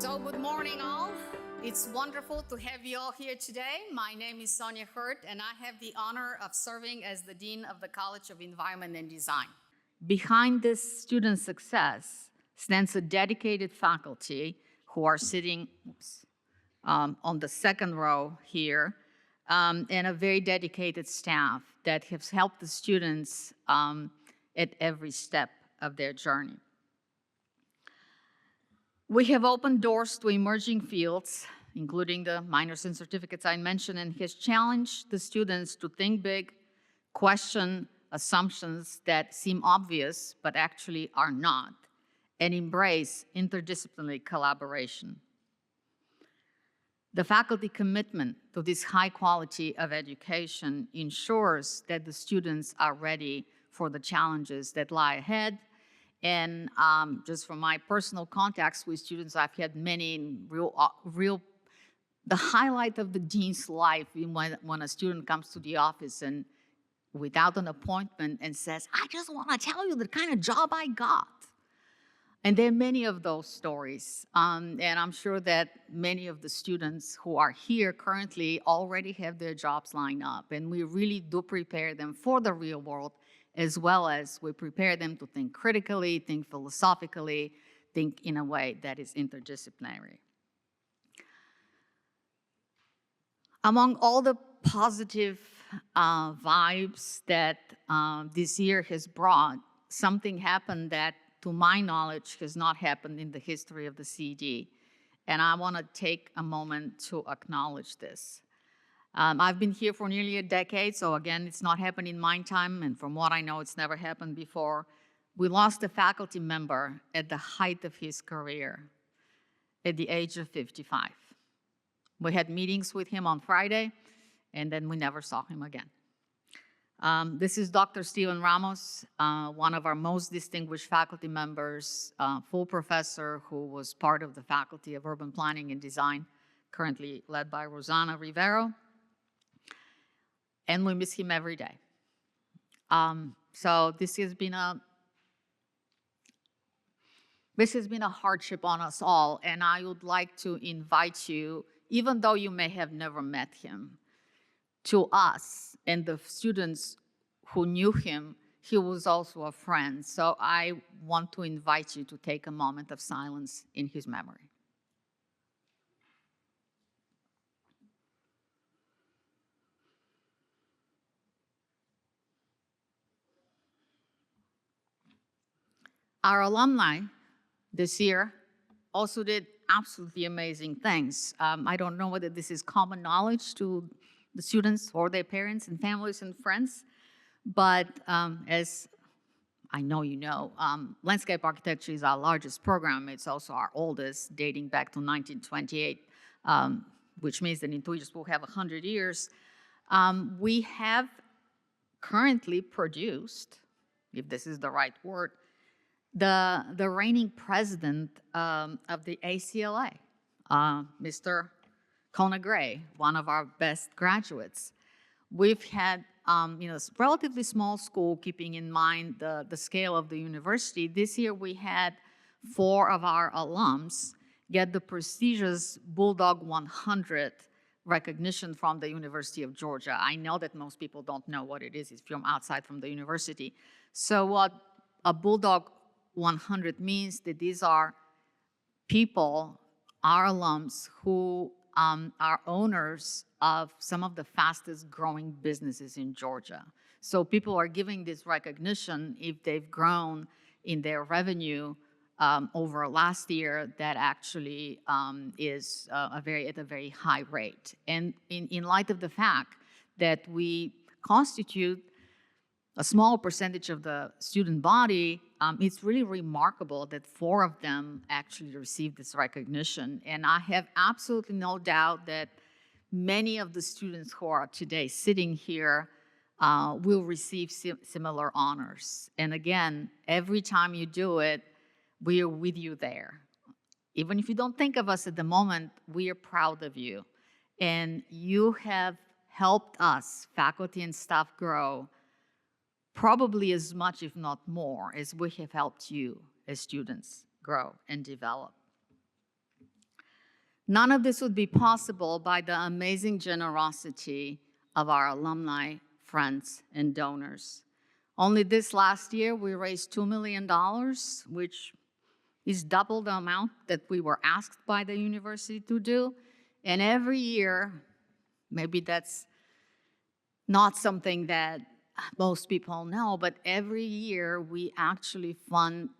So good morning all. It's wonderful to have you all here today. My name is Sonia Hurt and I have the honor of serving as the Dean of the College of Environment and Design. Behind this student success stands a dedicated faculty who are sitting on the second row here, and a very dedicated staff that has helped the students at every step of their journey. We have opened doors to emerging fields, including the minors and certificates I mentioned, and has challenged the students to think big, question assumptions that seem obvious but actually are not, and embrace interdisciplinary collaboration. The faculty commitment to this high quality of education ensures that the students are ready for the challenges that lie ahead. And just from my personal contacts with students, I've had many the highlight of the dean's life when a student comes to the office and without an appointment and says, I just want to tell you the kind of job I got. And there are many of those stories. And I'm sure that many of the students who are here currently already have their jobs lined up. And we really do prepare them for the real world, as well as we prepare them to think critically, think philosophically, think in a way that is interdisciplinary. Among all the positive vibes that this year has brought, something happened that, to my knowledge, has not happened in the history of the CED. And I want to take a moment to acknowledge this. I've been here for nearly a decade, so again, it's not happened in my time, and from what I know, it's never happened before. We lost a faculty member at the height of his career, at the age of 55. We had meetings with him on Friday, and then we never saw him again. This is Dr. Steven Ramos, one of our most distinguished faculty members, full professor who was part of the Faculty of Urban Planning and Design, currently led by Rosanna Rivero. And we miss him every day. So this has been a hardship on us all, and I would like to invite you, even though you may have never met him, to us and the students who knew him, he was also a friend. So I want to invite you to take a moment of silence in his memory. Our alumni this year also did absolutely amazing things. I don't know whether this is common knowledge to the students or their parents and families and friends, but as I know you know, landscape architecture is our largest program. It's also our oldest, dating back to 1928, which means that in 2 years we'll have 100 years. We have currently produced, if this is the right word, the reigning president of the ACLA, Mr. Kona Gray, one of our best graduates. We've had a relatively small school, keeping in mind the scale of the university. This year we had 4 of our alums get the prestigious Bulldog 100 recognition from the University of Georgia. I know that most people don't know what it is if you're outside from the university. So what a Bulldog 100 means that these are people, our alums, who are owners of some of the fastest growing businesses in Georgia. So people are giving this recognition if they've grown in their revenue over last year. That actually is at a very high rate. And in light of the fact that we constitute a small percentage of the student body, it's really remarkable that 4 of them actually received this recognition. And I have absolutely no doubt that many of the students who are today sitting here will receive similar honors. And again, every time you do it, we are with you there. Even if you don't think of us at the moment, we are proud of you. And you have helped us, faculty and staff, grow probably as much, if not more, as we have helped you as students grow and develop. None of this would be possible by the amazing generosity of our alumni, friends, and donors. Only this last year, we raised $2 million, which is double the amount that we were asked by the university to do. And every year, maybe that's not something that most people know, but every year we actually fund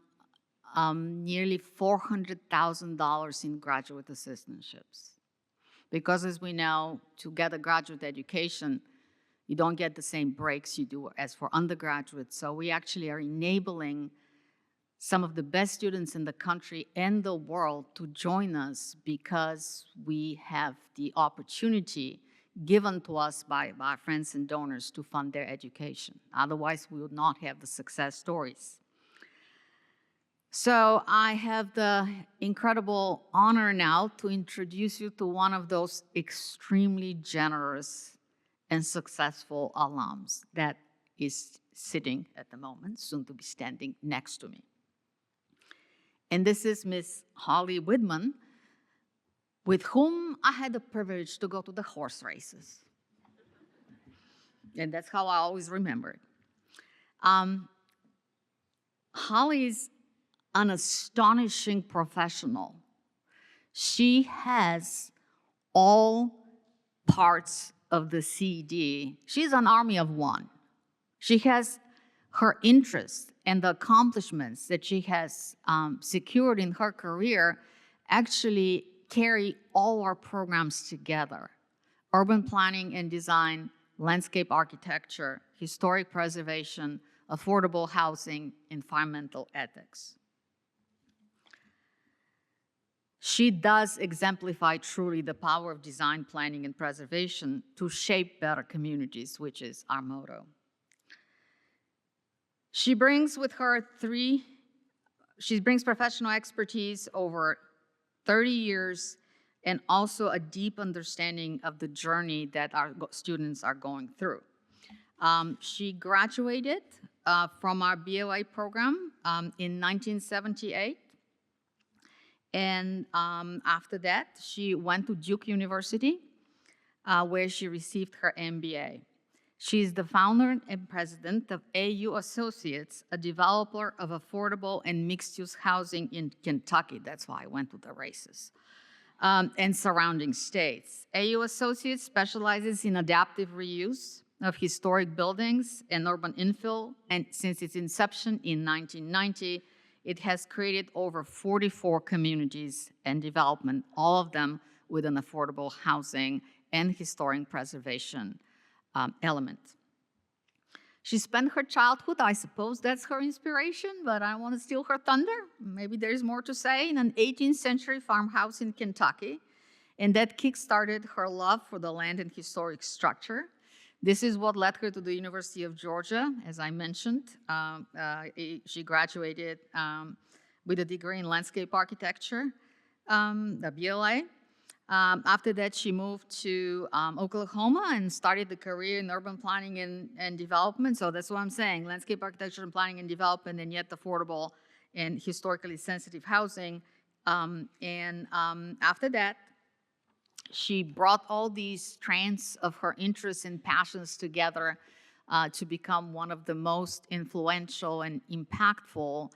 nearly $400,000 in graduate assistantships. Because as we know, to get a graduate education, you don't get the same breaks you do as for undergraduates. So we actually are enabling some of the best students in the country and the world to join us because we have the opportunity given to us by our friends and donors to fund their education. Otherwise, we would not have the success stories. So I have the incredible honor now to introduce you to one of those extremely generous and successful alums that is sitting at the moment, soon to be standing next to me. And this is Miss Holly Widman, with whom I had the privilege to go to the horse races. And that's how I always remember it. Holly's an astonishing professional. She has all parts of the CED. She's an army of one. She has her interests and the accomplishments that she has secured in her career actually carry all our programs together. Urban planning and design, landscape architecture, historic preservation, affordable housing, environmental ethics. She does exemplify truly the power of design, planning, and preservation to shape better communities, which is our motto. She brings with her professional expertise over 30 years and also a deep understanding of the journey that our students are going through. She graduated from our BOA program in 1978. And after that, she went to Duke University, where she received her MBA. She is the founder and president of AU Associates, a developer of affordable and mixed-use housing in Kentucky. That's why I went to the races. And surrounding states. AU Associates specializes in adaptive reuse of historic buildings and urban infill, and since its inception in 1990, it has created over 44 communities and development, all of them with an affordable housing and historic preservation element. She spent her childhood, I suppose that's her inspiration, but I don't want to steal her thunder. Maybe there's more to say, in an 18th century farmhouse in Kentucky, and that kickstarted her love for the land and historic structure. This is what led her to the University of Georgia, as I mentioned. She graduated with a degree in landscape architecture, the BLA. After that, she moved to Oklahoma and started the career in urban planning and development. So that's what I'm saying, landscape architecture and planning and development, and yet affordable and historically sensitive housing. After that, she brought all these strands of her interests and passions together to become one of the most influential and impactful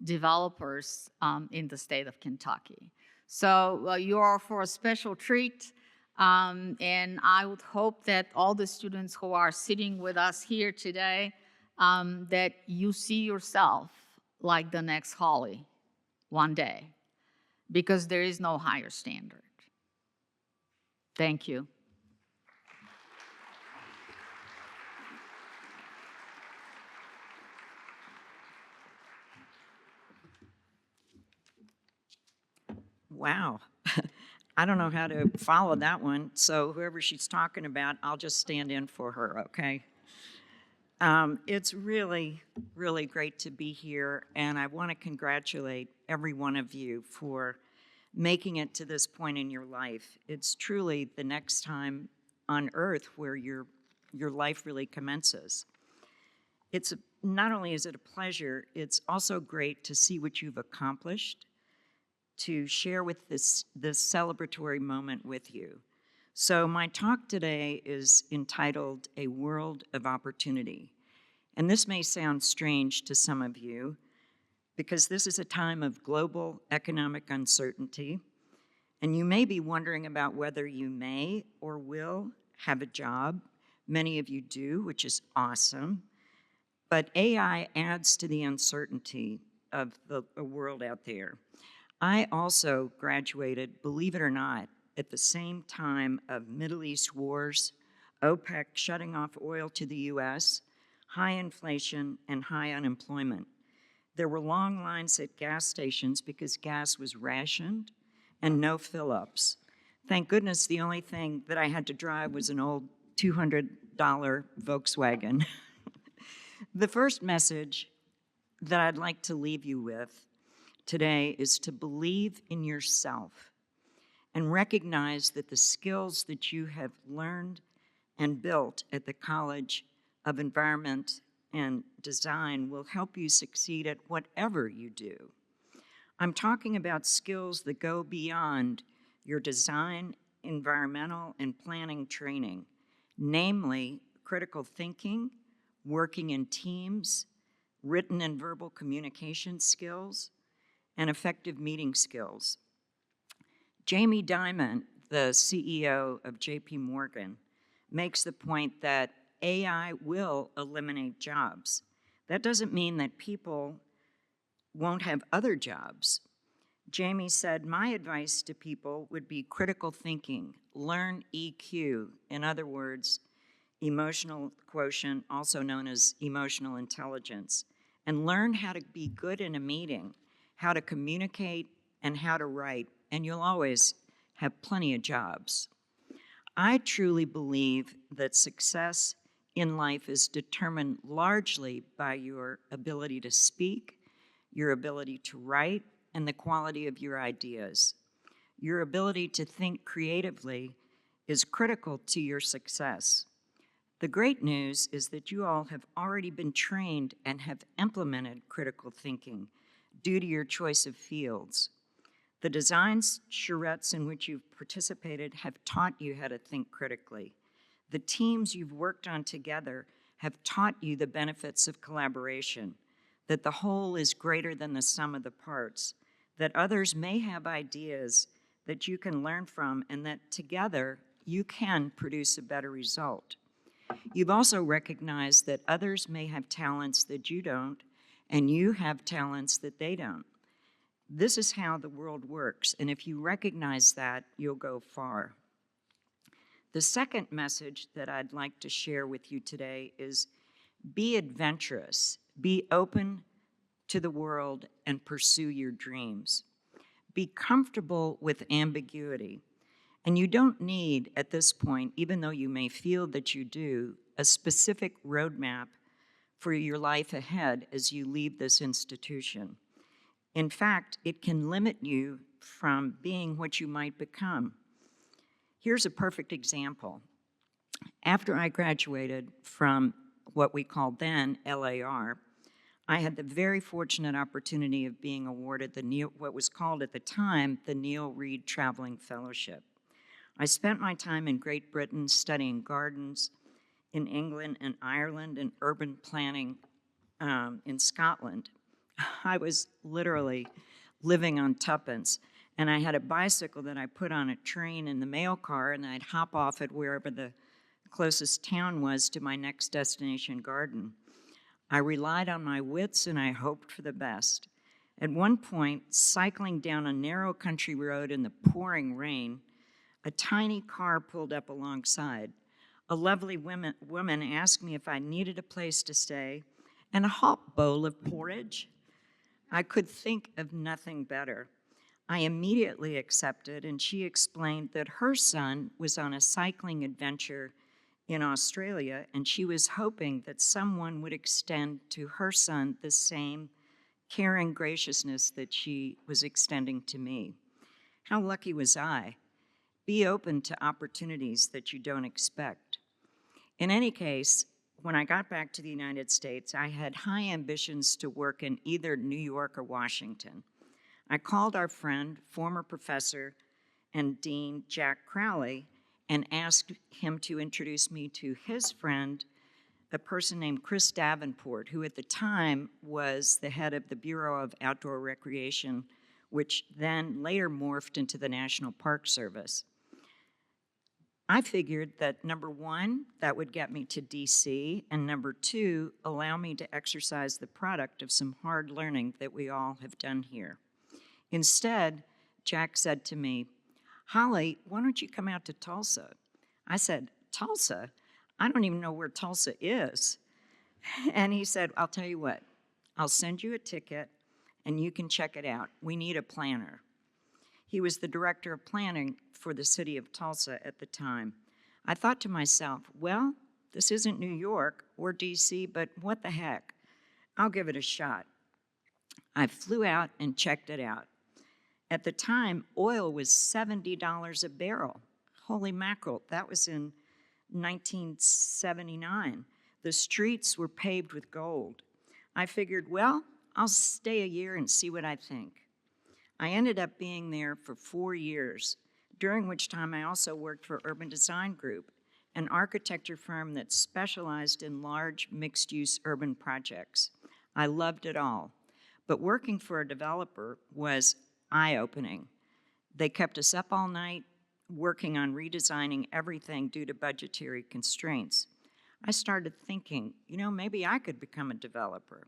developers in the state of Kentucky. So you are for a special treat, and I would hope that all the students who are sitting with us here today, that you see yourself like the next Holly one day, because there is no higher standard. Thank you. Wow. I don't know how to follow that one. So whoever she's talking about, I'll just stand in for her, okay? It's really, really great to be here, and I want to congratulate every one of you for making it to this point in your life. It's truly the next time on earth where your life really commences. It's not only is it a pleasure, it's also great to see what you've accomplished to share with this celebratory moment with you. So my talk today is entitled A World of Opportunity. And this may sound strange to some of you because this is a time of global economic uncertainty, and you may be wondering about whether you may or will have a job. Many of you do, which is awesome. But AI adds to the uncertainty of the world out there. I also graduated, believe it or not, at the same time of Middle East wars, OPEC shutting off oil to the US, high inflation, and high unemployment. There were long lines at gas stations because gas was rationed and no fill-ups. Thank goodness the only thing that I had to drive was an old $200 Volkswagen. The first message that I'd like to leave you with today is to believe in yourself and recognize that the skills that you have learned and built at the College of Environment and Design will help you succeed at whatever you do. I'm talking about skills that go beyond your design, environmental, and planning training, namely critical thinking, working in teams, written and verbal communication skills, and effective meeting skills. Jamie Dimon, the CEO of JP Morgan, makes the point that AI will eliminate jobs. That doesn't mean that people won't have other jobs. Jamie said, my advice to people would be critical thinking, learn EQ, in other words, emotional quotient, also known as emotional intelligence, and learn how to be good in a meeting, how to communicate, and how to write, and you'll always have plenty of jobs. I truly believe that success in life is determined largely by your ability to speak, your ability to write, and the quality of your ideas. Your ability to think creatively is critical to your success. The great news is that you all have already been trained and have implemented critical thinking due to your choice of fields. The design charrettes in which you've participated have taught you how to think critically. The teams you've worked on together have taught you the benefits of collaboration, that the whole is greater than the sum of the parts, that others may have ideas that you can learn from, and that together you can produce a better result. You've also recognized that others may have talents that you don't, and you have talents that they don't. This is how the world works, and if you recognize that, you'll go far. The second message that I'd like to share with you today is be adventurous, be open to the world, and pursue your dreams. Be comfortable with ambiguity. And you don't need, at this point, even though you may feel that you do, a specific roadmap for your life ahead as you leave this institution. In fact, it can limit you from being what you might become. Here's a perfect example. After I graduated from what we called then LAR, I had the very fortunate opportunity of being awarded what was called at the time the Neil Reed Traveling Fellowship. I spent my time in Great Britain studying gardens, in England and Ireland, and urban planning in Scotland. I was literally living on tuppence, and I had a bicycle that I put on a train in the mail car, and I'd hop off at wherever the closest town was to my next destination garden. I relied on my wits, and I hoped for the best. At one point, cycling down a narrow country road in the pouring rain, a tiny car pulled up alongside. A lovely woman asked me if I needed a place to stay and a hot bowl of porridge. I could think of nothing better. I immediately accepted, and she explained that her son was on a cycling adventure in Australia, and she was hoping that someone would extend to her son the same caring graciousness that she was extending to me. How lucky was I? Be open to opportunities that you don't expect. In any case, when I got back to the United States, I had high ambitions to work in either New York or Washington. I called our friend, former professor and dean Jack Crowley, and asked him to introduce me to his friend, a person named Chris Davenport, who at the time was the head of the Bureau of Outdoor Recreation, which then later morphed into the National Park Service. I figured that number one, that would get me to DC, and number two, allow me to exercise the product of some hard learning that we all have done here. Instead, Jack said to me, "Holly, why don't you come out to Tulsa?" I said, "Tulsa? I don't even know where Tulsa is." And he said, "I'll tell you what, I'll send you a ticket and you can check it out. We need a planner." He was the director of planning for the city of Tulsa at the time. I thought to myself, well, this isn't New York or DC, but what the heck? I'll give it a shot. I flew out and checked it out. At the time, oil was $70 a barrel. Holy mackerel, that was in 1979. The streets were paved with gold. I figured, well, I'll stay a year and see what I think. I ended up being there for 4 years, during which time I also worked for Urban Design Group, an architecture firm that specialized in large mixed-use urban projects. I loved it all, but working for a developer was eye-opening. They kept us up all night, working on redesigning everything due to budgetary constraints. I started thinking, maybe I could become a developer.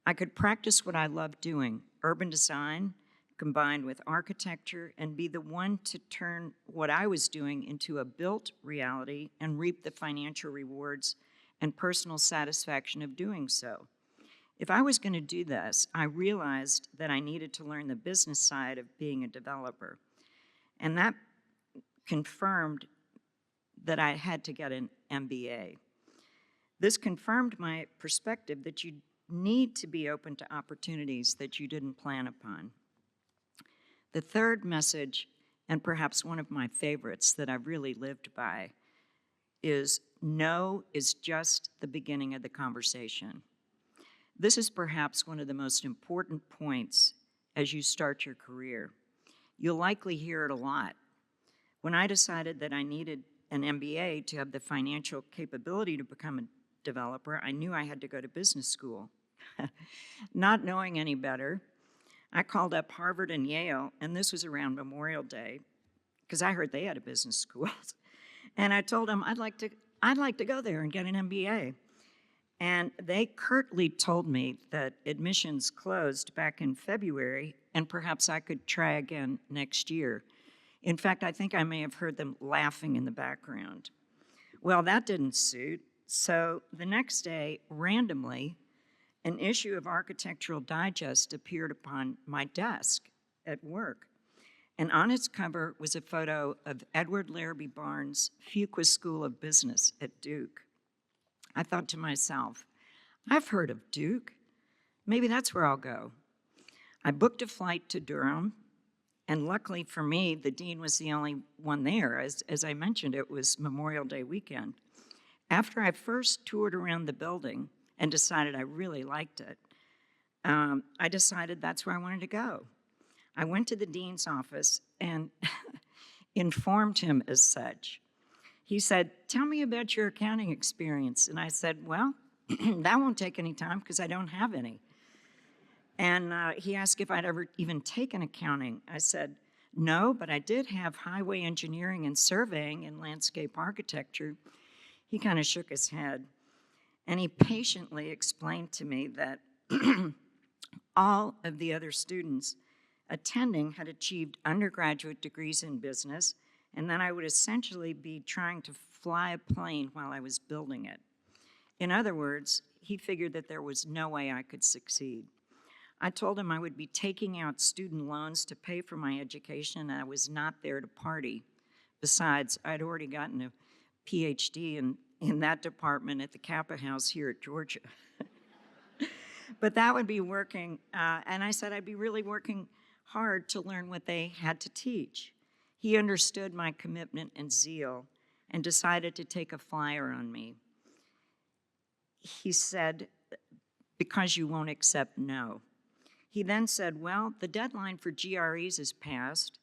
I could practice what I love doing, urban design, combined with architecture, and be the one to turn what I was doing into a built reality and reap the financial rewards and personal satisfaction of doing so. If I was going to do this, I realized that I needed to learn the business side of being a developer. And that confirmed that I had to get an MBA. This confirmed my perspective that you need to be open to opportunities that you didn't plan upon. The third message, and perhaps one of my favorites that I've really lived by, is no is just the beginning of the conversation. This is perhaps one of the most important points as you start your career. You'll likely hear it a lot. When I decided that I needed an MBA to have the financial capability to become a developer, I knew I had to go to business school. Not knowing any better, I called up Harvard and Yale, and this was around Memorial Day, because I heard they had a business school. And I told them I'd like to go there and get an MBA. And they curtly told me that admissions closed back in February, and perhaps I could try again next year. In fact, I think I may have heard them laughing in the background. Well, that didn't suit. So the next day, randomly, an issue of Architectural Digest appeared upon my desk at work. And on its cover was a photo of Edward Larrabee Barnes' Fuqua School of Business at Duke. I thought to myself, I've heard of Duke. Maybe that's where I'll go. I booked a flight to Durham, and luckily for me, the dean was the only one there. As I mentioned, it was Memorial Day weekend. After I first toured around the building and decided I really liked it, I decided that's where I wanted to go. I went to the dean's office and informed him as such. He said, "Tell me about your accounting experience." And I said, "Well, that won't take any time because I don't have any." And he asked if I'd ever even taken accounting. I said, "No, but I did have highway engineering and surveying and landscape architecture." He kind of shook his head. And he patiently explained to me that all of the other students attending had achieved undergraduate degrees in business, and then I would essentially be trying to fly a plane while I was building it. In other words, he figured that there was no way I could succeed. I told him I would be taking out student loans to pay for my education, and I was not there to party. Besides, I'd already gotten a PhD in that department at the Kappa House here at Georgia. But that would be working, and I said I'd be really working hard to learn what they had to teach. He understood my commitment and zeal and decided to take a flyer on me. He said, "Because you won't accept no." He then said, well, the deadline for GREs is passed,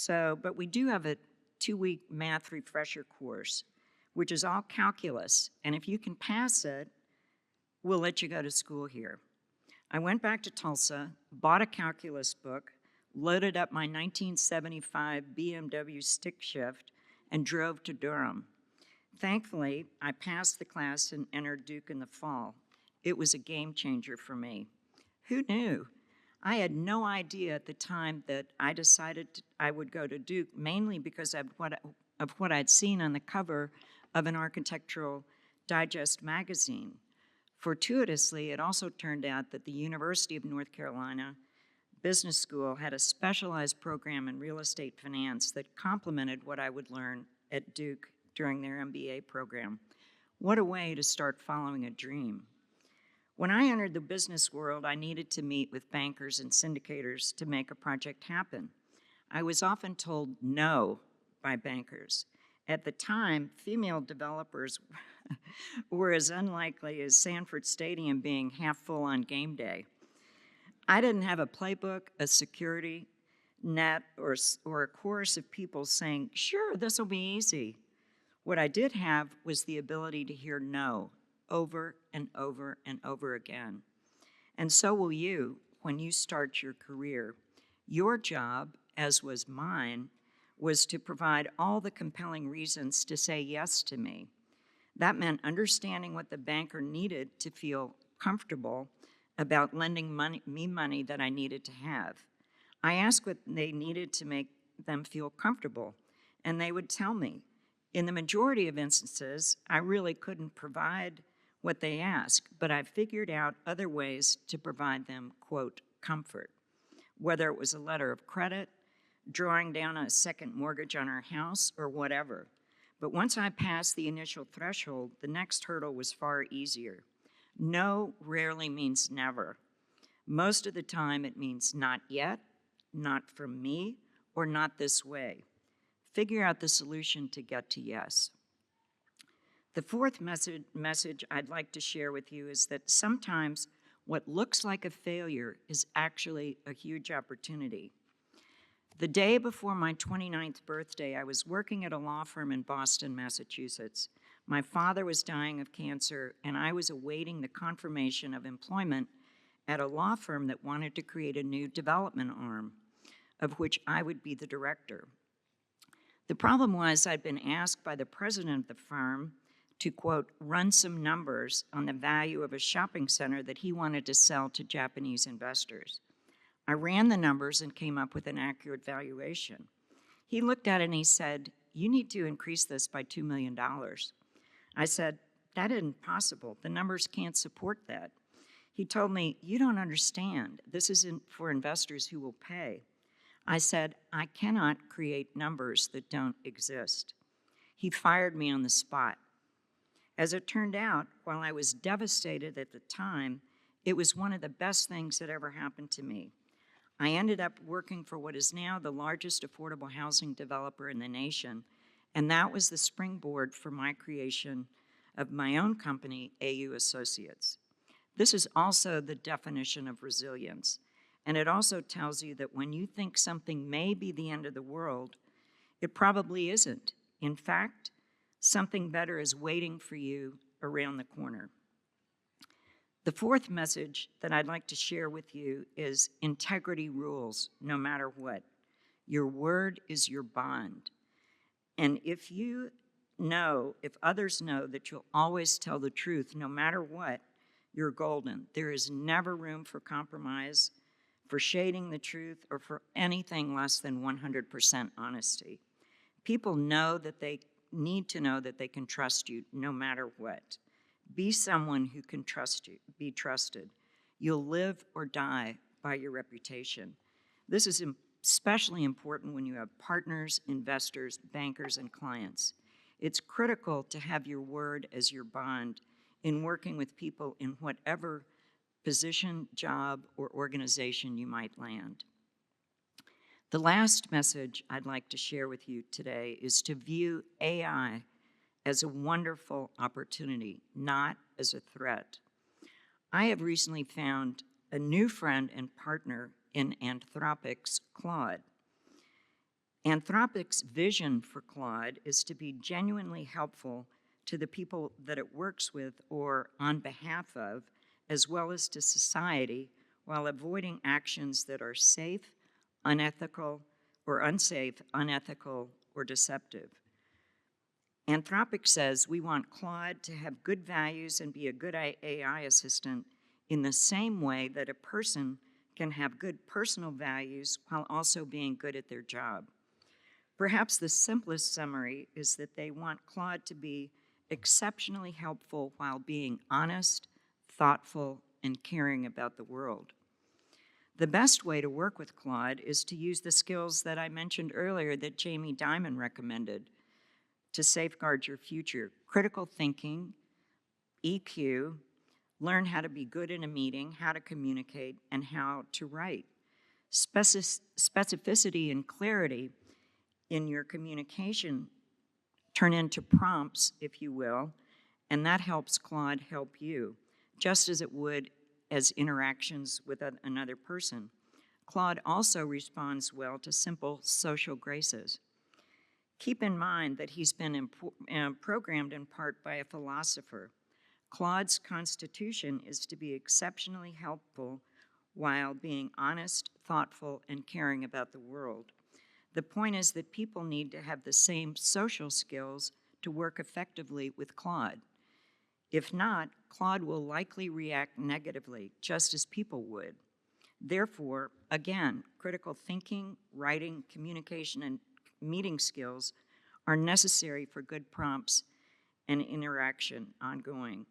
but we do have a 2-week math refresher course, which is all calculus, and if you can pass it, we'll let you go to school here. I went back to Tulsa, bought a calculus book, loaded up my 1975 BMW stick shift, and drove to Durham. Thankfully, I passed the class and entered Duke in the fall. It was a game changer for me. Who knew? I had no idea at the time that I decided I would go to Duke, mainly because of what I'd seen on the cover of an Architectural Digest magazine. Fortuitously, it also turned out that the University of North Carolina Business School had a specialized program in real estate finance that complemented what I would learn at Duke during their MBA program. What a way to start following a dream. When I entered the business world, I needed to meet with bankers and syndicators to make a project happen. I was often told no by bankers. At the time, female developers were as unlikely as Sanford Stadium being half full on game day. I didn't have a playbook, a security net, or a chorus of people saying, sure, this will be easy. What I did have was the ability to hear no over and over and over again. And so will you when you start your career. Your job, as was mine, was to provide all the compelling reasons to say yes to me. That meant understanding what the banker needed to feel comfortable about lending me money that I needed to have. I asked what they needed to make them feel comfortable, and they would tell me. In the majority of instances, I really couldn't provide what they asked, but I figured out other ways to provide them, quote, comfort, whether it was a letter of credit, drawing down a second mortgage on our house, or whatever. But once I passed the initial threshold, the next hurdle was far easier. No rarely means never. Most of the time it means not yet, not from me, or not this way. Figure out the solution to get to yes. The fourth message I'd like to share with you is that sometimes what looks like a failure is actually a huge opportunity. The day before my 29th birthday, I was working at a law firm in Boston, Massachusetts. My father was dying of cancer, and I was awaiting the confirmation of employment at a law firm that wanted to create a new development arm, of which I would be the director. The problem was I'd been asked by the president of the firm to, quote, run some numbers on the value of a shopping center that he wanted to sell to Japanese investors. I ran the numbers and came up with an accurate valuation. He looked at it and he said, you need to increase this by $2 million. I said, that isn't possible. The numbers can't support that. He told me, you don't understand. This isn't for investors who will pay. I said, I cannot create numbers that don't exist. He fired me on the spot. As it turned out, while I was devastated at the time, it was one of the best things that ever happened to me. I ended up working for what is now the largest affordable housing developer in the nation, and that was the springboard for my creation of my own company, AU Associates. This is also the definition of resilience, and it also tells you that when you think something may be the end of the world, it probably isn't. In fact, something better is waiting for you around the corner. The fourth message that I'd like to share with you is integrity rules no matter what. Your word is your bond. And if others know that you'll always tell the truth no matter what, you're golden. There is never room for compromise, for shading the truth, or for anything less than 100% honesty. People know that they need to know that they can trust you no matter what. Be someone who can trust you, be trusted. You'll live or die by your reputation. This is especially important when you have partners, investors, bankers, and clients. It's critical to have your word as your bond in working with people in whatever position, job, or organization you might land. The last message I'd like to share with you today is to view AI as a wonderful opportunity, not as a threat. I have recently found a new friend and partner in Anthropic's Claude. Anthropic's vision for Claude is to be genuinely helpful to the people that it works with or on behalf of, as well as to society, while avoiding actions that are safe, unethical, or unsafe, unethical, or deceptive. Anthropic says we want Claude to have good values and be a good AI assistant in the same way that a person can have good personal values while also being good at their job. Perhaps the simplest summary is that they want Claude to be exceptionally helpful while being honest, thoughtful, and caring about the world. The best way to work with Claude is to use the skills that I mentioned earlier that Jamie Dimon recommended to safeguard your future: critical thinking, EQ, learn how to be good in a meeting, how to communicate, and how to write. Specificity and clarity in your communication turn into prompts, if you will, and that helps Claude help you, just as it would as interactions with another person. Claude also responds well to simple social graces. Keep in mind that he's been programmed in part by a philosopher. Claude's constitution is to be exceptionally helpful while being honest, thoughtful, and caring about the world. The point is that people need to have the same social skills to work effectively with Claude. If not, Claude will likely react negatively, just as people would. Therefore, again, critical thinking, writing, communication, and meeting skills are necessary for good prompts and interaction ongoing.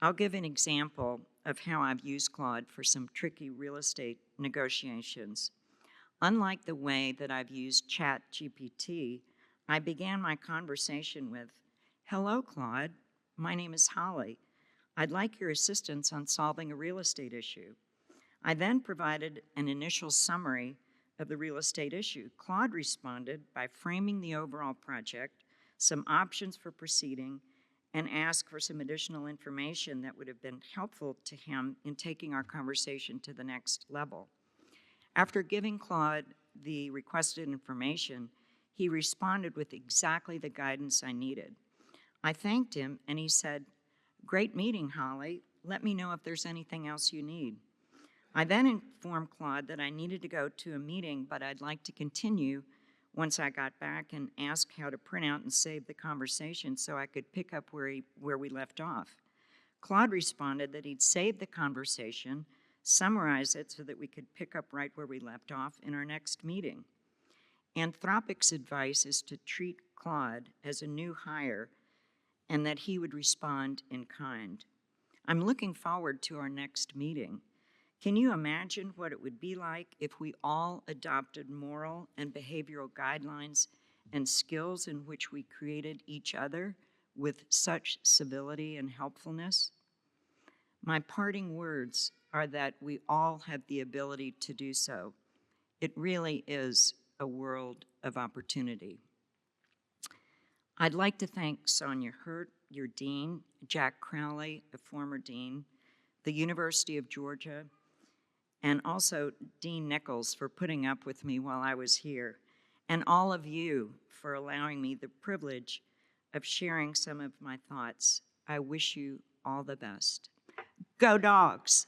I'll give an example of how I've used Claude for some tricky real estate negotiations. Unlike the way that I've used ChatGPT, I began my conversation with, "Hello, Claude. My name is Holly. I'd like your assistance on solving a real estate issue." I then provided an initial summary of the real estate issue. Claude responded by framing the overall project, some options for proceeding, and asked for some additional information that would have been helpful to him in taking our conversation to the next level. After giving Claude the requested information, he responded with exactly the guidance I needed. I thanked him, and he said, "Great meeting, Holly. Let me know if there's anything else you need." I then informed Claude that I needed to go to a meeting, but I'd like to continue once I got back, and asked how to print out and save the conversation so I could pick up where we left off. Claude responded that he'd save the conversation, summarize it so that we could pick up right where we left off in our next meeting. Anthropic's advice is to treat Claude as a new hire and that he would respond in kind. I'm looking forward to our next meeting. Can you imagine what it would be like if we all adopted moral and behavioral guidelines and skills in which we created each other with such civility and helpfulness? My parting words are that we all have the ability to do so. It really is a world of opportunity. I'd like to thank Sonia Hurt, your dean, Jack Crowley, a former dean, the University of Georgia, and also Dean Nichols for putting up with me while I was here, and all of you for allowing me the privilege of sharing some of my thoughts. I wish you all the best. Go Dogs!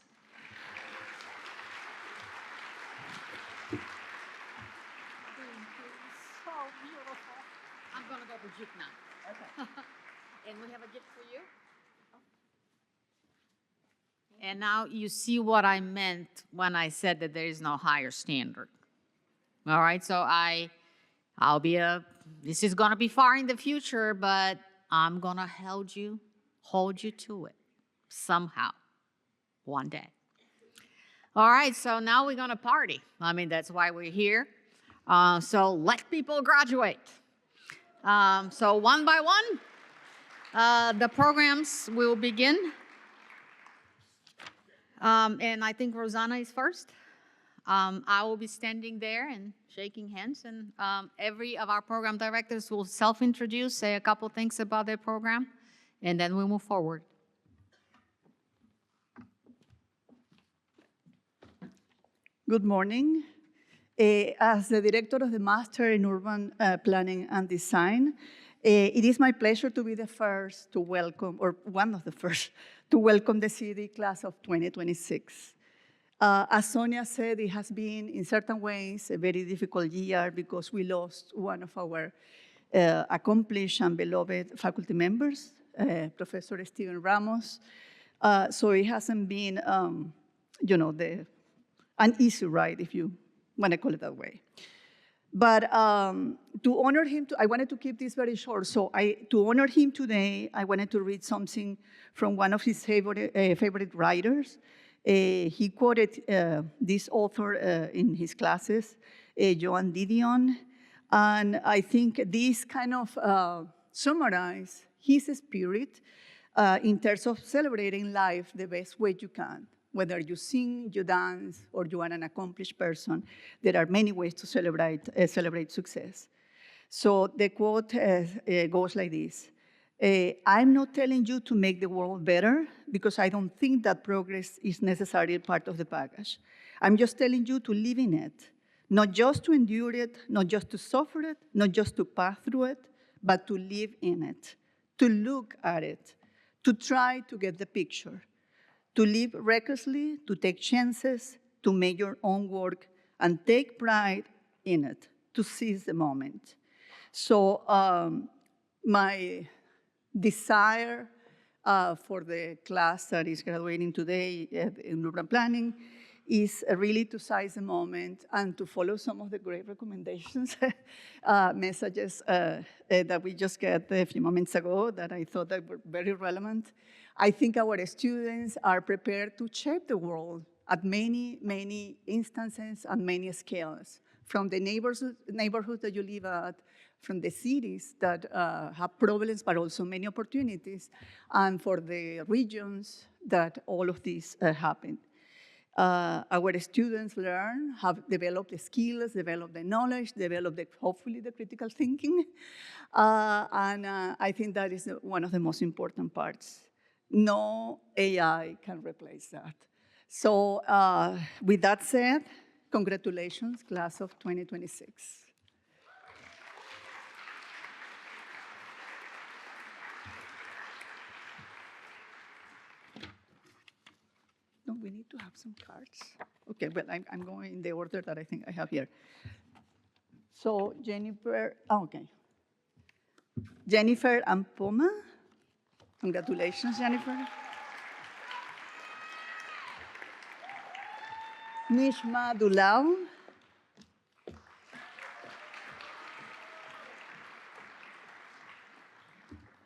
So beautiful. I'm gonna go to Jik now. Okay. And we have a gift for you. And now you see what I meant when I said that there is no higher standard. All right, so this is gonna be far in the future, but I'm gonna hold you to it somehow, one day. All right, so now we're gonna party. I mean, that's why we're here. So let people graduate. So one by one, the programs will begin. And I think Rosanna is first. I will be standing there and shaking hands, and every of our program directors will self-introduce, say a couple things about their program, and then we move forward. Good morning. As the director of the Master in Urban Planning and Design, it is my pleasure to be the first to welcome, or one of the first, to welcome the CED class of 2026. As Sonia said, it has been, in certain ways, a very difficult year because we lost one of our accomplished and beloved faculty members, Professor Steven Ramos. So it hasn't been, an easy ride, if you want to call it that way. But to honor him, I wanted to keep this very short. So to honor him today, I wanted to read something from one of his favorite writers. He quoted this author in his classes, Joan Didion. And I think this kind of summarizes his spirit in terms of celebrating life the best way you can. Whether you sing, you dance, or you are an accomplished person, there are many ways to celebrate success. So the quote goes like this. I'm not telling you to make the world better because I don't think that progress is necessarily part of the package. I'm just telling you to live in it, not just to endure it, not just to suffer it, not just to pass through it, but to live in it, to look at it, to try to get the picture, to live recklessly, to take chances, to make your own work, and take pride in it, to seize the moment. So my desire for the class that is graduating today in urban planning is really to seize the moment and to follow some of the great recommendations, messages that we just got a few moments ago that I thought that were very relevant. I think our students are prepared to shape the world at many, many instances and many scales, from the neighborhoods that you live at, from the cities that have problems but also many opportunities, and for the regions that all of this happen. Our students learn, have developed the skills, developed the knowledge, developed hopefully the critical thinking, and I think that is one of the most important parts. No AI can replace that. So with that said, congratulations, class of 2026. No, we need to have some cards. Okay, well, I'm going in the order that I think I have here. So Jennifer, okay. Jennifer Ampoma. Congratulations, Jennifer. Nishma Dulao.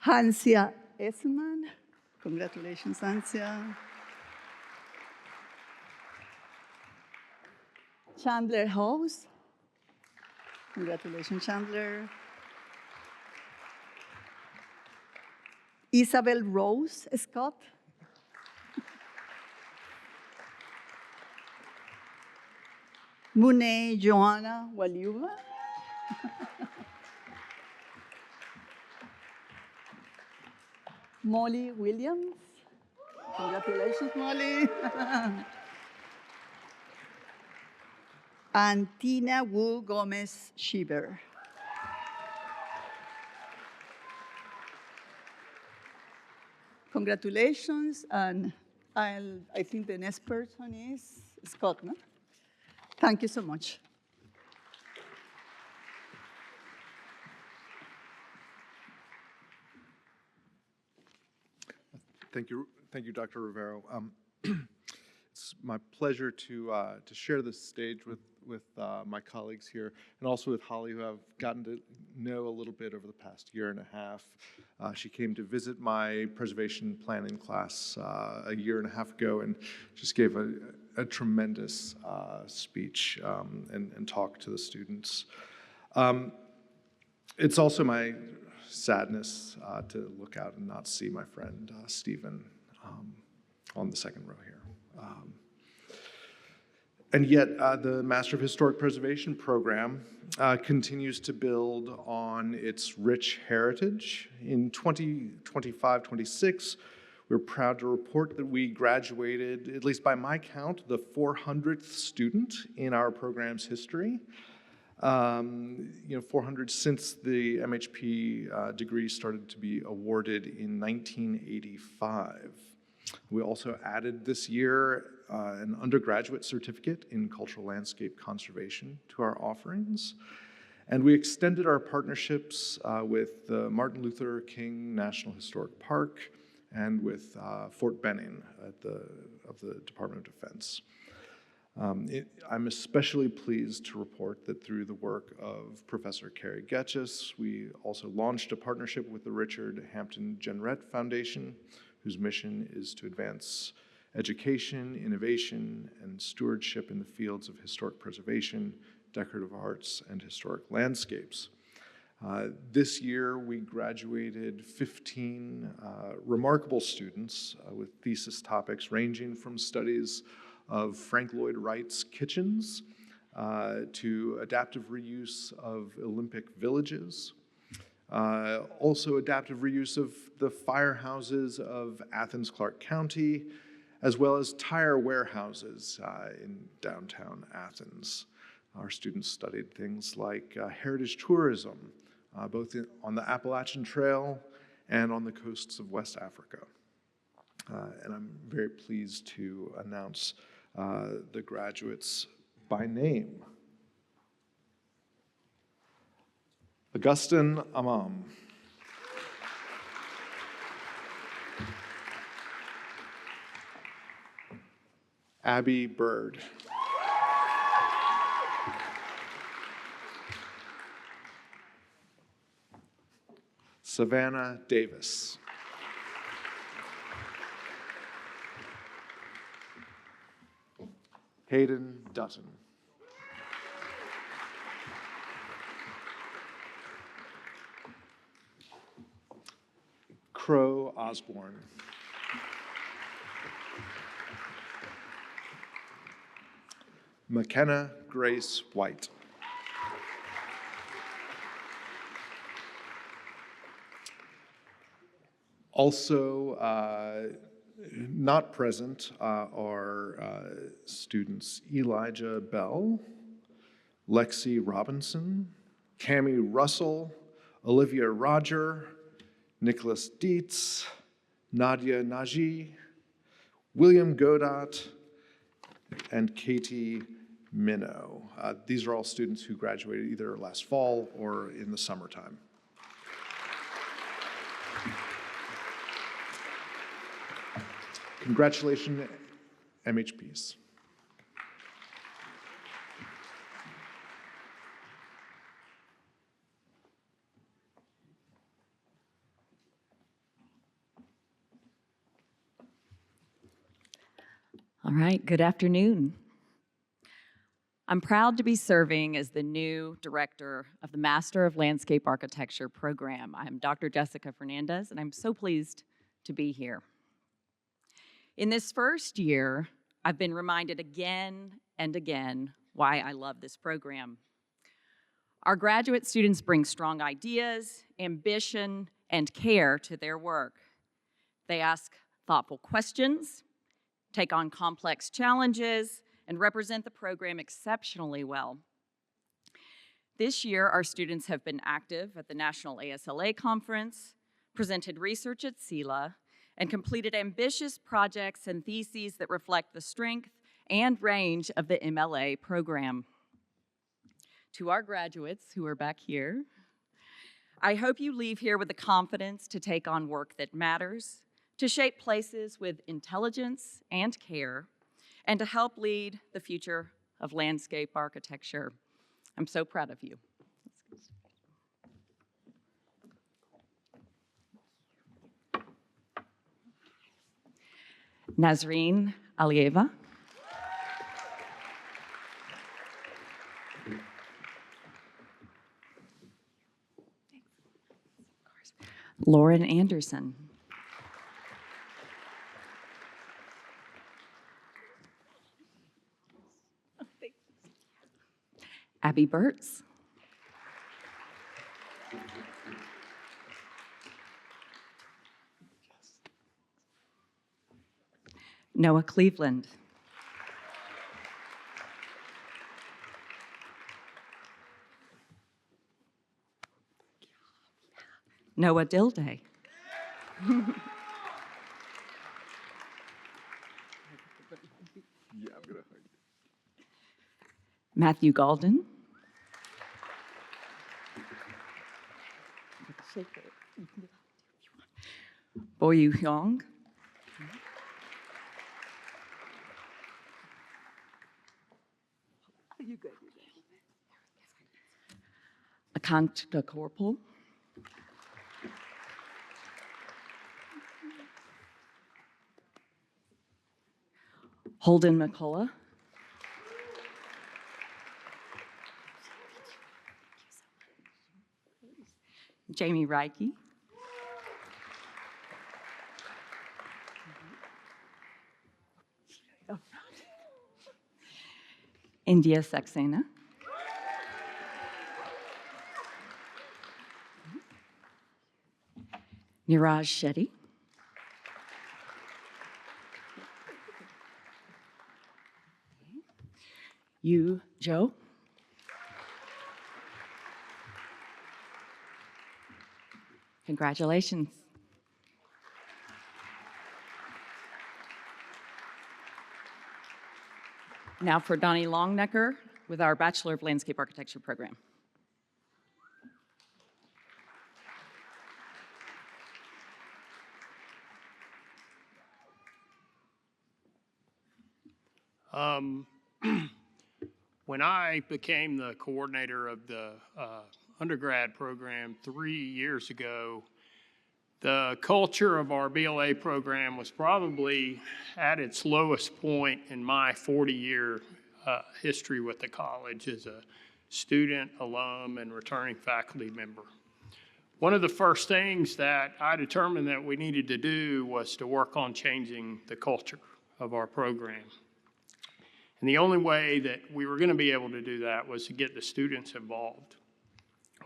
Hansia Esman. Congratulations, Hansia. Chandler House. Congratulations, Chandler. Isabel Rose Scott. Mune Joanna Waliuba. Molly Williams. Congratulations, Molly. And Tina Wu Gomez Shiver. Congratulations, and I think the next person is Scott, no? Thank you so much. Thank you, Dr. Rivero. It's my pleasure to share this stage with my colleagues here, and also with Holly, who I've gotten to know a little bit over the past year and a half. She came to visit my preservation planning class a year and a half ago, and just gave a tremendous speech and talk to the students. It's also my sadness to look out and not see my friend Stephen on the second row here. And yet the Master of Historic Preservation program continues to build on its rich heritage. In 2025-26, We're proud to report that we graduated, at least by my count, the 400th student in our program's history. 400 since the MHP degree started to be awarded in 1985. We also added this year an undergraduate certificate in cultural landscape conservation to our offerings. And we extended our partnerships with the Martin Luther King National Historic Park and with Fort Benning of the Department of Defense. I'm especially pleased to report that through the work of Professor Carrie Getchis, we also launched a partnership with the Richard Hampton Jenrette Foundation, whose mission is to advance education, innovation, and stewardship in the fields of historic preservation, decorative arts, and historic landscapes. This year, we graduated 15 remarkable students with thesis topics ranging from studies of Frank Lloyd Wright's kitchens to adaptive reuse of Olympic villages, also adaptive reuse of the firehouses of Athens-Clarke County, as well as tire warehouses in downtown Athens. Our students studied things like heritage tourism, both on the Appalachian Trail and on the coasts of West Africa. And I'm very pleased to announce the graduates by name. Augustin Amam. Abby Bird. Savannah Davis. Hayden Dutton. Crow Osborne. McKenna Grace White. Also not present are students Elijah Bell, Lexi Robinson, Cami Russell, Olivia Roger, Nicholas Dietz, Nadia Naji, William Godot, and Katie Minnow. These are all students who graduated either last fall or in the summertime. Congratulations, MHPs. All right, good afternoon. I'm proud to be serving as the new director of the Master of Landscape Architecture program. I'm Dr. Jessica Fernandez, and I'm so pleased to be here. In this first year, I've been reminded again and again why I love this program. Our graduate students bring strong ideas, ambition, and care to their work. They ask thoughtful questions, take on complex challenges, and represent the program exceptionally well. This year, our students have been active at the National ASLA Conference, presented research at CELA, and completed ambitious projects and theses that reflect the strength and range of the MLA program. To our graduates who are back here, I hope you leave here with the confidence to take on work that matters, to shape places with intelligence and care, and to help lead the future of landscape architecture. I'm so proud of you. Nazreen Alieva. Lauren Anderson. Abby Burtz. Noah Cleveland. Noah Dilday. Yeah, I'm gonna hug you. Matthew Galden. Boyu Hyong. Akanta Korpel. Holden McCullough. Jamie Reike. India Saxena. Niraj Shetty. You, Joe. Congratulations. Now for Donnie Longnecker with our Bachelor of Landscape Architecture program. When I became the coordinator of the undergrad program 3 years ago, the culture of our BLA program was probably at its lowest point in my 40-year history with the college as a student, alum, and returning faculty member. One of the first things that I determined that we needed to do was to work on changing the culture of our program. And the only way that we were going to be able to do that was to get the students involved.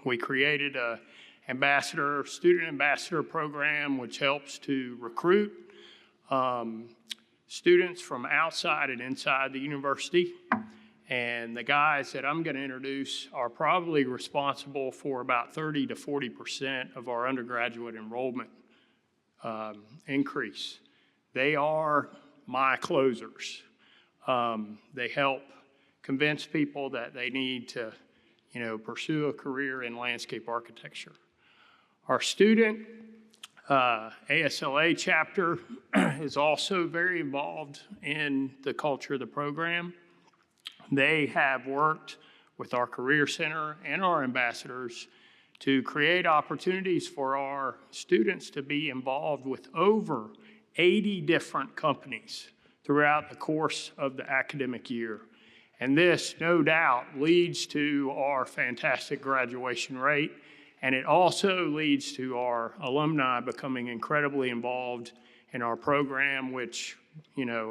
We created a student ambassador program, which helps to recruit students from outside and inside the university. And the guys that I'm going to introduce are probably responsible for about 30 to 40% of our undergraduate enrollment increase. They are my closers. They help convince people that they need to, pursue a career in landscape architecture. Our student ASLA chapter is also very involved in the culture of the program. They have worked with our Career Center and our ambassadors to create opportunities for our students to be involved with over 80 different companies throughout the course of the academic year. And this, no doubt, leads to our fantastic graduation rate, and it also leads to our alumni becoming incredibly involved in our program, which,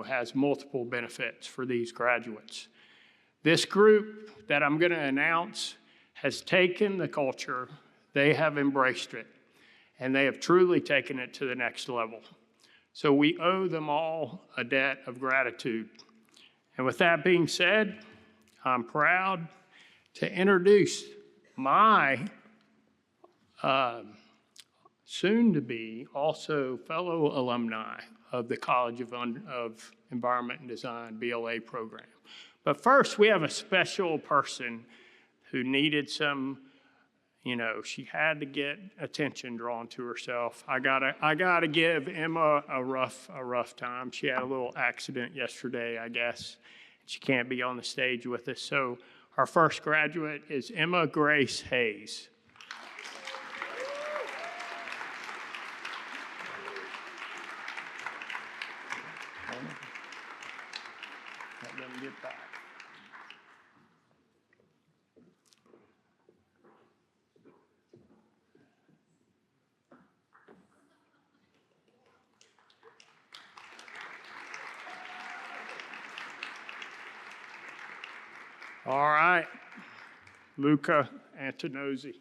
has multiple benefits for these graduates. This group that I'm going to announce has taken the culture, they have embraced it, and they have truly taken it to the next level. So we owe them all a debt of gratitude. And with that being said, I'm proud to introduce my soon-to-be also fellow alumni of the College of Environment and Design BLA program. But first, we have a special person who needed some, she had to get attention drawn to herself. I gotta give Emma a rough time. She had a little accident yesterday, I guess. She can't be on the stage with us. So our first graduate is Emma Grace Hayes. Let them get back. All right, Luca Antonozzi.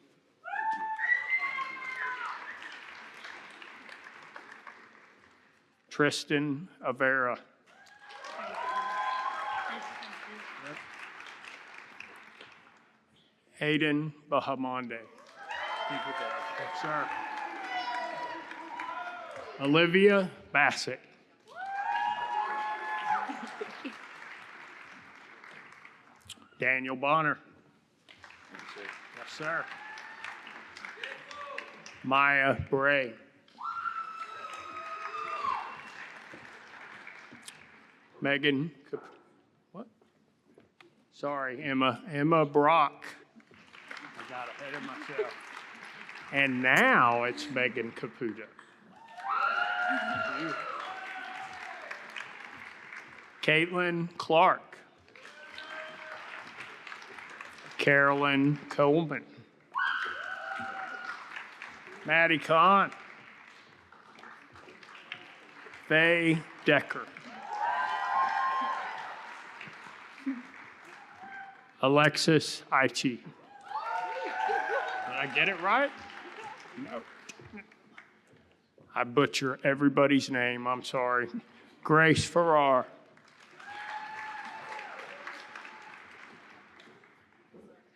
Tristan Avera. Hayden Bahamonde. Yes, sir. Olivia Bassett. Daniel Bonner. Yes, sir. Maya Bray. Megan, what? Sorry, Emma Brock. I got ahead of myself. And now it's Megan Caputo. Caitlin Clark. Carolyn Coleman. Maddie Kahn. Faye Decker. Alexis Aichi. Did I get it right? No. I butcher everybody's name, I'm sorry. Grace Farrar.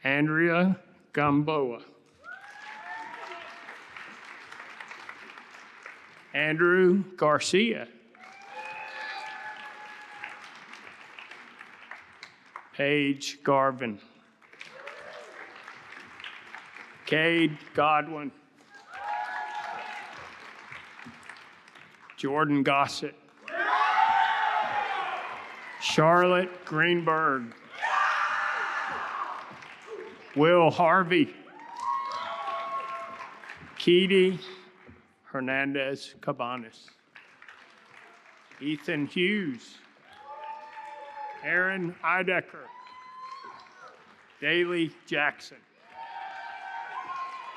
Andrea Gamboa. Andrew Garcia. Paige Garvin. Cade Godwin. Jordan Gossett. Charlotte Greenberg. Will Harvey. Keedy Hernandez Cabanas. Ethan Hughes. Aaron Idecker. Daly Jackson.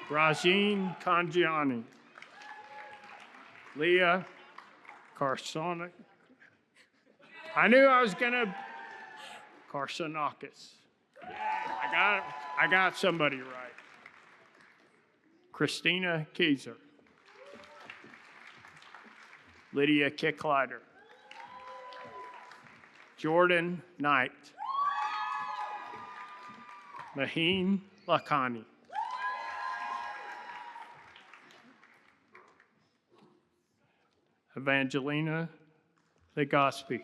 Rajeen Kanjiani. Leah Carsonic. I knew I was gonna. Karsonakis. I got somebody right. Christina Kaiser. Lydia Kicklider. Jordan Knight. Maheen Lakhani. Evangelina Legaspi.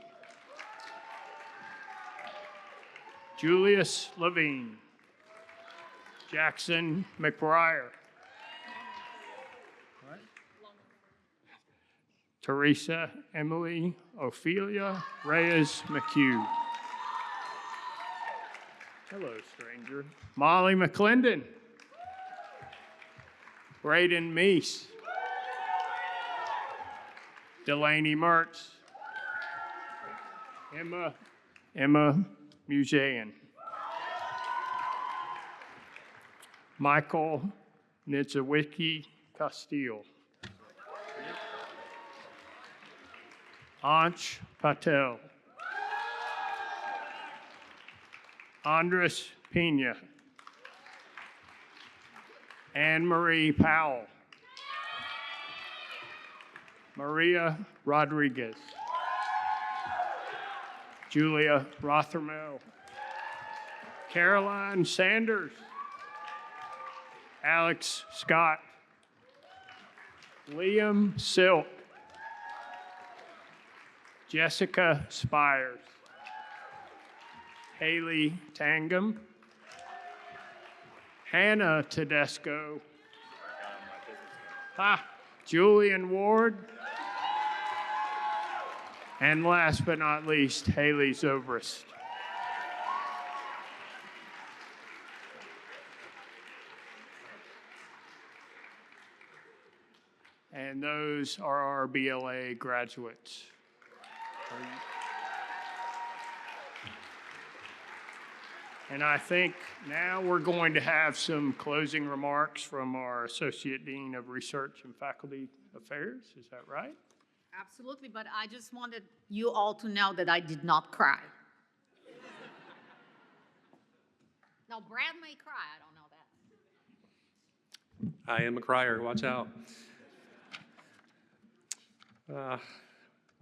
Julius Levine. Jackson McBriar. Right. Teresa Emily Ophelia Reyes McHugh. Hello, stranger. Molly McClendon. Braden Meese. Delaney Mertz. Emma Musean. Michael Nitzawicki Castile. Ansh Patel. Andres Pena. Anne-Marie Powell. Maria Rodriguez. Julia Rothermel. Caroline Sanders. Alex Scott. Liam Silk. Jessica Spires. Haley Tangum. Hannah Tedesco. Julian Ward. And last but not least, Haley Zobrist. And those are our BLA graduates. And I think now we're going to have some closing remarks from our Associate Dean of Research and Faculty Affairs. Is that right? Absolutely, but I just wanted you all to know that I did not cry. Now, Brad may cry, I don't know that. I am a crier, watch out.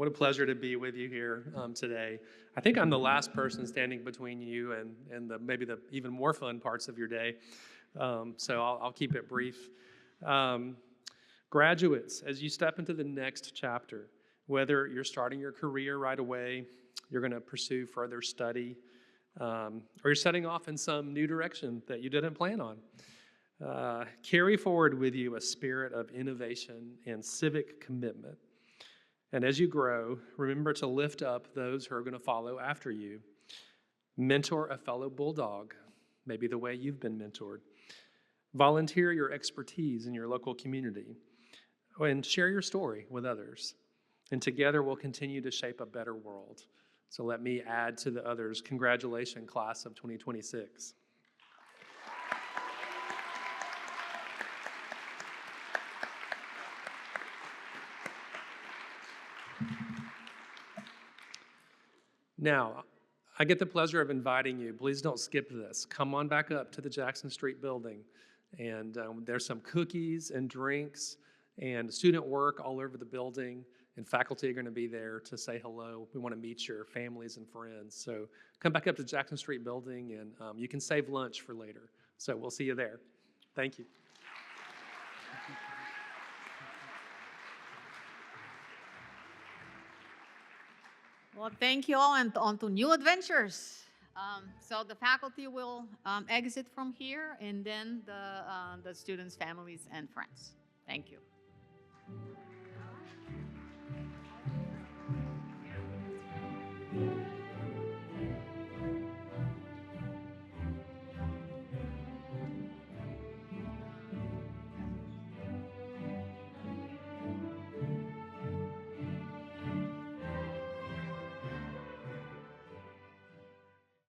What a pleasure to be with you here today. I think I'm the last person standing between you and maybe the even more fun parts of your day, so I'll keep it brief. Graduates, as you step into the next chapter, whether you're starting your career right away, you're going to pursue further study, or you're setting off in some new direction that you didn't plan on, carry forward with you a spirit of innovation and civic commitment. And as you grow, remember to lift up those who are going to follow after you. Mentor a fellow bulldog, maybe the way you've been mentored. Volunteer your expertise in your local community. And share your story with others. And together we'll continue to shape a better world. So let me add to the others. Congratulations, class of 2026. Now, I get the pleasure of inviting you. Please don't skip this. Come on back up to the Jackson Street building. And there's some cookies and drinks and student work all over the building. And faculty are going to be there to say hello. We want to meet your families and friends. So come back up to Jackson Street building, and you can save lunch for later. So we'll see you there. Thank you. Well, thank you all, and on to new adventures. So the faculty will exit from here, and then the students' families and friends. Thank you.